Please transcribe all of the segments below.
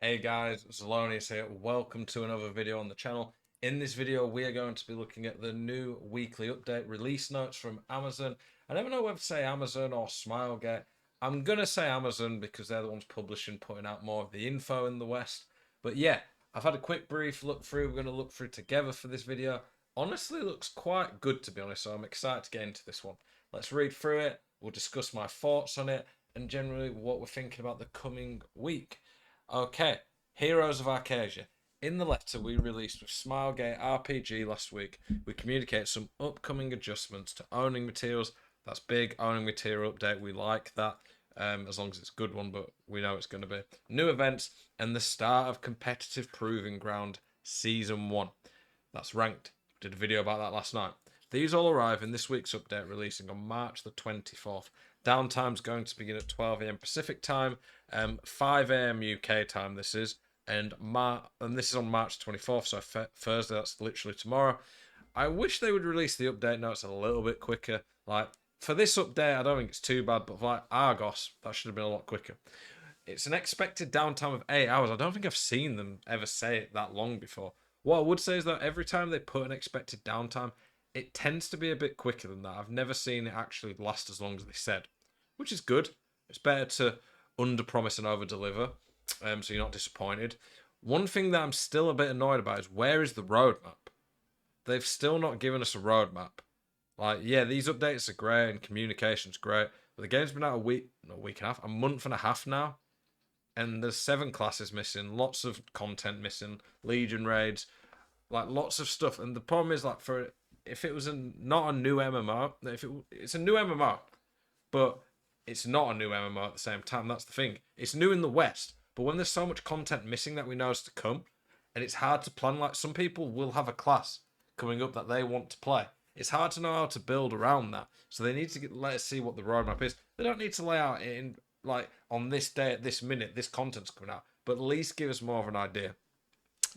Hey guys, Zelonius here. Welcome to another video on the channel. In this video, we are going to be looking at the new weekly update release notes from Amazon. I never know whether to say Amazon or Smilegate. I'm going to say Amazon because they're the ones publishing, putting out more of the info in the West. But yeah, I've had a quick brief look through. We're going to look through together for this video. Honestly, looks quite good to be honest, so I'm excited to get into this one. Let's read through it. We'll discuss my thoughts on it and generally what we're thinking about the coming week. Okay, Heroes of Arcadia. In the letter we released with Smilegate RPG last week, we communicate some upcoming adjustments to owning materials. That's big, owning material update. We like that, as long as it's a good one, but we know it's going to be. New events and the start of Competitive Proving Ground Season 1. That's ranked. Did a video about that last night. These all arrive in this week's update, releasing on March the 24th. Downtime's going to begin at 12 a.m. Pacific time, 5 a.m. UK time. This is, and this is on March 24th, so Thursday. That's literally tomorrow. I wish they would release the update notes a little bit quicker. Like for this update, I don't think it's too bad, but for like Argos, that should have been a lot quicker. It's an expected downtime of 8 hours. I don't think I've seen them ever say it that long before. What I would say is that every time they put an expected downtime, it tends to be a bit quicker than that. I've never seen it actually last as long as they said, which is good. It's better to under-promise and over-deliver, so you're not disappointed. One thing that I'm still a bit annoyed about is where is the roadmap? They've still not given us a roadmap. Like, yeah, these updates are great and communication's great, but the game's been out a month and a half now, and there's 7 classes missing, lots of content missing, Legion raids, like lots of stuff. And the problem is, like, if it was not a new MMO, it's a new MMO, but it's not a new MMO at the same time. That's the thing. It's new in the West, but when there's so much content missing that we know is to come, and it's hard to plan. Like some people will have a class coming up that they want to play. It's hard to know how to build around that. So they need to let us see what the roadmap is. They don't need to lay out in like on this day at this minute this content's coming out, but at least give us more of an idea.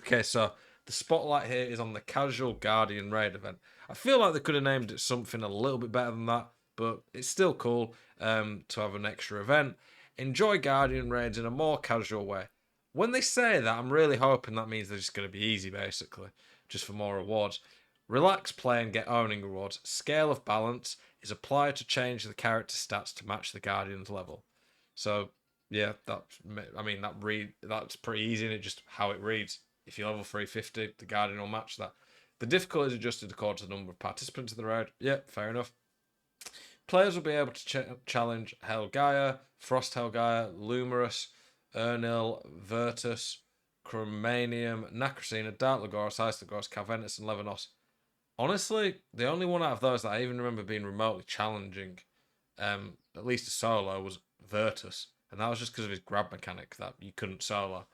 Okay, so the spotlight here is on the casual Guardian raid event. I feel like they could have named it something a little bit better than that, but it's still cool to have an extra event. Enjoy Guardian raids in a more casual way. When they say that, I'm really hoping that means they're just going to be easy, basically, just for more rewards. Relax, play, and get owning rewards. Scale of balance is applied to change the character stats to match the Guardian's level. So, yeah, that's pretty easy, and it's just how it reads. If you're level 350, the Guardian will match that. The difficulty is adjusted according to the number of participants in the raid. Yeah, fair enough. Players will be able to challenge Helgaia, Frost Helgaia, Lumerus, Ernil, Virtus, Cromanium, Nacrocina, Dark Lagoros, Ice Lagoros, Calventus, and Levanos. Honestly, the only one out of those that I even remember being remotely challenging, at least a solo, was Virtus. And that was just because of his grab mechanic that you couldn't solo.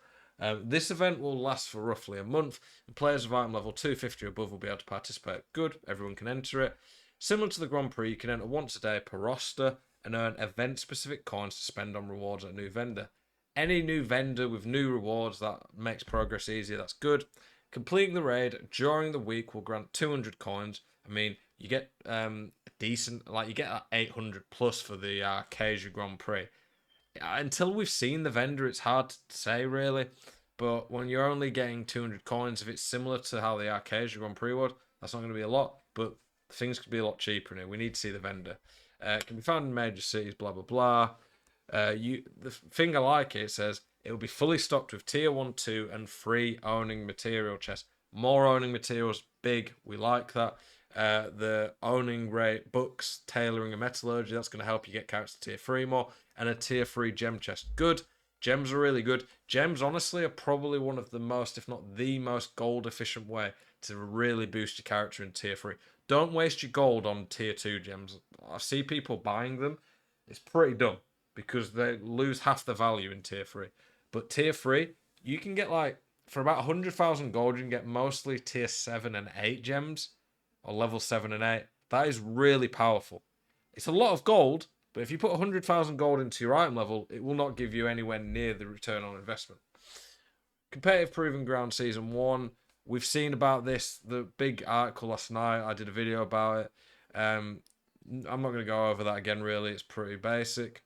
This event will last for roughly a month, and players of item level 250 or above will be able to participate. Good, everyone can enter it. Similar to the Grand Prix, you can enter once a day per roster and earn event-specific coins to spend on rewards at a new vendor. Any new vendor with new rewards, that makes progress easier, that's good. Completing the raid during the week will grant 200 coins. I mean, you get decent, like you get 800 plus for the Arcadia Grand Prix. Until we've seen the vendor, it's hard to say really. But when you're only getting 200 coins, if it's similar to how the Arcadia Grand Prix would, that's not going to be a lot. But things could be a lot cheaper here. We need to see the vendor. It can be found in major cities, blah, blah, blah. The thing I like here, it says it will be fully stocked with tier 1, 2, and 3 owning material chests. More owning materials, big. We like that. The owning rate books, tailoring and metallurgy, that's going to help you get characters to tier 3 more. And a tier 3 gem chest. Good. Gems are really good. Gems, honestly, are probably one of the most, if not the most gold efficient way to really boost your character in tier 3. Don't waste your gold on tier 2 gems. I see people buying them. It's pretty dumb because they lose half the value in tier 3. But tier 3, you can get like, for about 100,000 gold, you can get mostly tier 7 and 8 gems, or level 7 and 8. That is really powerful. It's a lot of gold, but if you put 100,000 gold into your item level, it will not give you anywhere near the return on investment. Competitive Proving Ground Season 1. We've seen about this, the big article last night. I did a video about it. I'm not going to go over that again, really. It's pretty basic.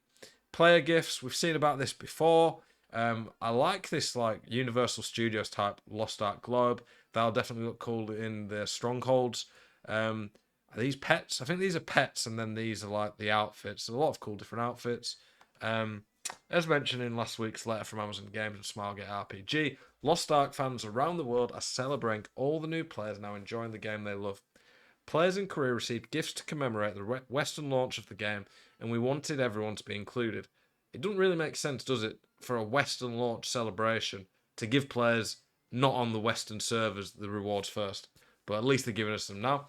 Player gifts. We've seen about this before. I like this like Universal Studios type Lost Ark globe. That'll definitely look cool in the strongholds. Are these pets? I think these are pets, and then these are like the outfits. There's a lot of cool different outfits. Um, as mentioned in last week's letter from Amazon Games and Smilegate RPG, Lost Ark fans around the world are celebrating all the new players now enjoying the game they love. Players in Korea received gifts to commemorate the Western launch of the game, and we wanted everyone to be included. It doesn't really make sense, does it, for a Western launch celebration to give players not on the Western servers the rewards first? But at least they're giving us them now.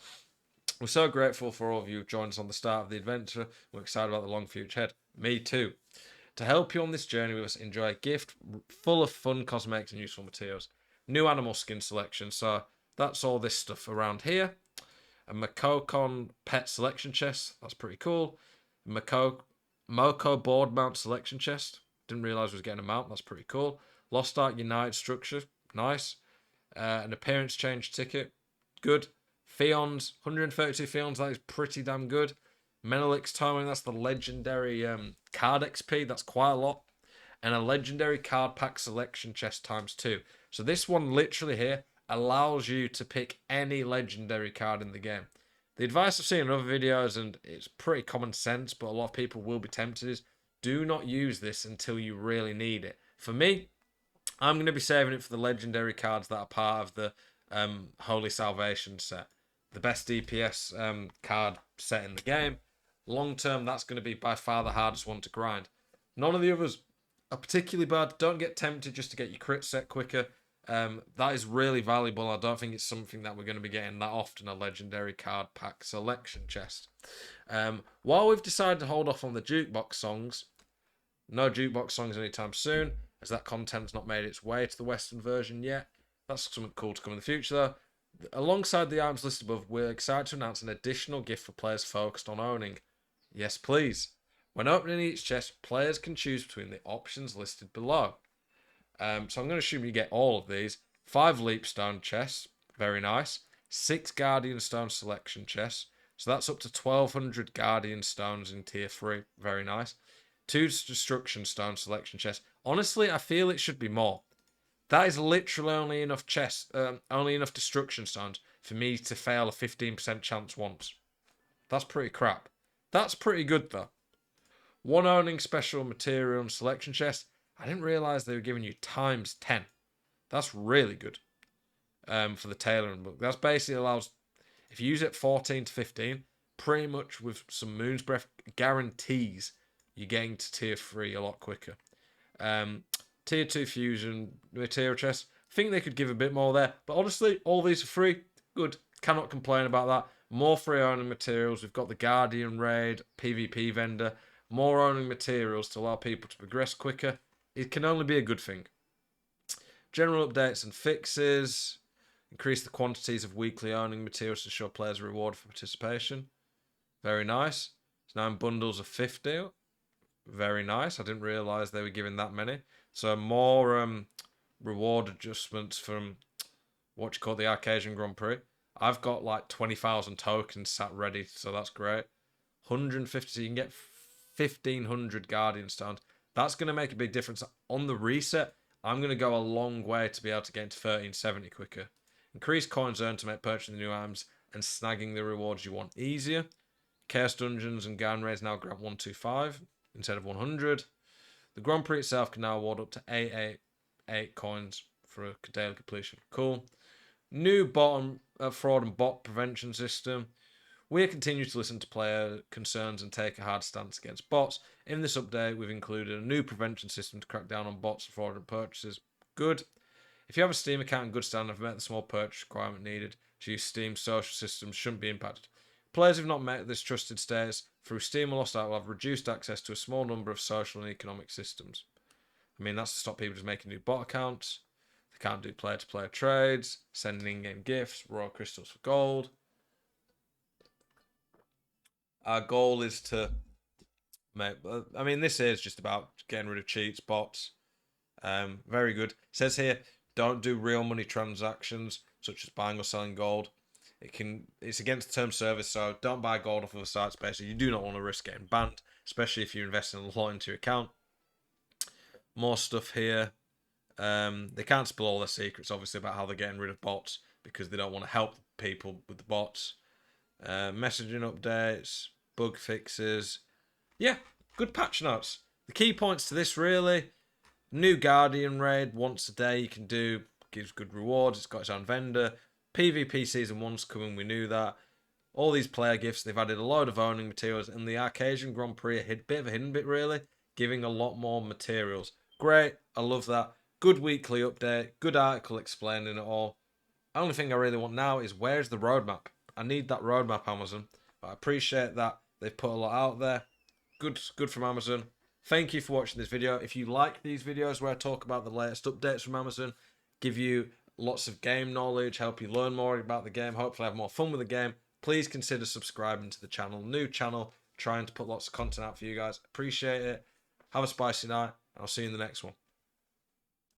We're so grateful for all of you who joined us on the start of the adventure. We're excited about the long future ahead. Me too. To help you on this journey with us, enjoy a gift full of fun cosmetics and useful materials. New animal skin selection. So that's all this stuff around here. A Makokon pet selection chest. That's pretty cool. Moko board mount selection chest. Didn't realize I was getting a mount. That's pretty cool. Lost Ark United structure. Nice. An appearance change ticket. Good. Fions. 132 Fions. That is pretty damn good. Menelix timing. That's the legendary card XP. That's quite a lot. And a legendary card pack selection chest ×2. So this one literally here allows you to pick any legendary card in the game. The advice I've seen in other videos, and it's pretty common sense, but a lot of people will be tempted, is do not use this until you really need it. For me, I'm going to be saving it for the legendary cards that are part of the Holy Salvation set. The best DPS card set in the game. Long term, that's going to be by far the hardest one to grind. None of the others are particularly bad. Don't get tempted just to get your crit set quicker. That is really valuable. I don't think it's something that we're going to be getting that often, a legendary card pack selection chest. While we've decided to hold off on the jukebox songs, no jukebox songs anytime soon, as that content's not made its way to the Western version yet. That's something cool to come in the future though. Alongside the items listed above, we're excited to announce an additional gift for players focused on owning. Yes, please. When opening each chest, players can choose between the options listed below. So I'm going to assume you get all of these. 5 Leap Stone chests, very nice. 6 Guardian Stone selection chests, so that's up to 1200 Guardian Stones in Tier 3, very nice. 2 Destruction Stone selection chests. Honestly, I feel it should be more. That is literally only enough only enough Destruction Stones for me to fail a 15% chance once. That's pretty crap. That's pretty good though. 1 owning special material and selection chest. I didn't realise they were giving you ×10. That's really good for the tailoring book. That's basically allows, if you use it 14 to 15, pretty much with some Moon's Breath, guarantees you're getting to Tier 3 a lot quicker. Tier 2 Fusion material chest. I think they could give a bit more there. But honestly, all these are free. Good. Cannot complain about that. More free owning materials. We've got the Guardian Raid, PvP vendor. More owning materials to allow people to progress quicker. It can only be a good thing. General updates and fixes. Increase the quantities of weekly owning materials to show players a reward for participation. Very nice. It's now in bundles of 50. Very nice. I didn't realise they were giving that many. So more reward adjustments from what you call the Arcadian Grand Prix. I've got like 20,000 tokens sat ready, so that's great. 150, so you can get 1,500 Guardian Stones. That's going to make a big difference. On the reset, I'm going to go a long way to be able to get into 1370 quicker. Increase coins earned to make purchasing the new items and snagging the rewards you want easier. Chaos Dungeons and Guardian Raids now grant 125 instead of 100. The Grand Prix itself can now award up to 888 coins for a daily completion. Cool. New bottom fraud and bot prevention system. We continue to listen to player concerns and take a hard stance against bots. In this update, we've included a new prevention system to crack down on bots and fraudulent purchases. Good. If you have a Steam account in good standing and have met the small purchase requirement needed to use Steam's social systems, shouldn't be impacted. Players who have not met this trusted status through Steam or Lost Ark will have reduced access to a small number of social and economic systems. I mean, that's to stop people just making new bot accounts. They can't do player-to-player trades, sending in-game gifts, raw crystals for gold. Our goal is to make. I mean, this is just about getting rid of cheats, bots. Very good. It says here, don't do real money transactions such as buying or selling gold. It's against the term of service, so don't buy gold off of the sites. Basically, you do not want to risk getting banned, especially if you invest in a lot into your account. more stuff here. They can't spill all their secrets, obviously, about how they're getting rid of bots because they don't want to help people with the bots. Messaging updates, bug fixes. Yeah, good patch notes. The key points to this, really: new Guardian raid once a day you can do, gives good rewards. It's got its own vendor. PvP Season 1's coming, we knew that. All these player gifts, they've added a load of owning materials, and the Arcasian Grand Prix, a bit of a hidden bit, really, giving a lot more materials. Great, I love that. Good weekly update, good article explaining it all. Only thing I really want now is where's the roadmap? I need that roadmap, Amazon. But I appreciate that they've put a lot out there. Good from Amazon. Thank you for watching this video. If you like these videos where I talk about the latest updates from Amazon, give you lots of game knowledge, help you learn more about the game, hopefully have more fun with the game, please consider subscribing to the channel. New channel, trying to put lots of content out for you guys. Appreciate it. Have a spicy night. I'll see you in the next one.